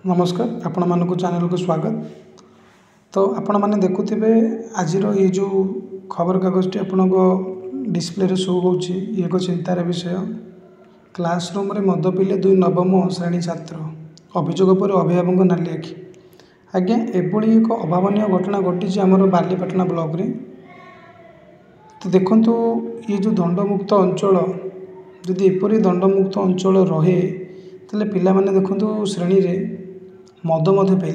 नमस्कार आपण मानक चैनल को स्वागत। तो आपण मैंने देखुवे आज ये जो खबर कागज आपण डिस्प्ले रे शो होची एक चिंतार विषय। क्लासरूम रे मद पीले दुई नवम श्रेणी छात्र अभियोग पर अभिभावक नाली आखि। आज्ञा एभली एक अभावन घटना घटी आमर बालीपाटना ब्लॉक रे। तो देखंतु ये जो दंडमुक्त अंचल जदि एपरी दंडमुक्त अंचल रहे तेल पिला माने देखंतु श्रेणी रे मद पे।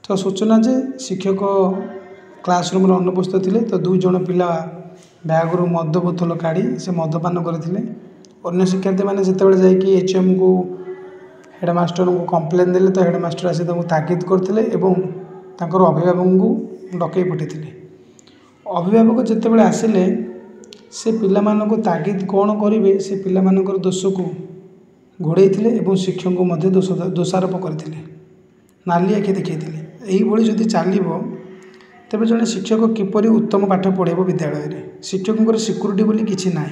तो सूचना जे शिक्षक क्लासरूम अनुपस्थित थे। तो दुई जन पिला बैग मद बोतल काढ़ी से मदपान करते। अन्य शिक्षार्थी मैंने जिते जाकि एचएम को हेडमास्टर को कंप्लेन देले तो हेडमास्टर आसी तागिद करते अभिभावक को डकई पठाई। अभिभावक जिते आसिले से पिला मानक तागिद कौन करेंगे से पिला मानकर दोष को घोड़े शिक्षक को मध्य दोषारोप करते नाली आखि देखते। यही जदि चलो तेज जड़े शिक्षक किपर उत्तम पाठ पढ़ेब विद्यालय में शिक्षकों सिक्यूरीटी बोली किसी ना।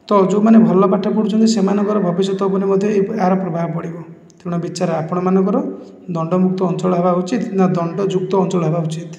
तो जो मैंने भल पाठ पढ़ुं से भविष्य यार प्रभाव पड़ो। तेणु विचार आपण मानकर दंडमुक्त अंचल हवा उचित ना दंडयुक्त अंचल हवा उचित।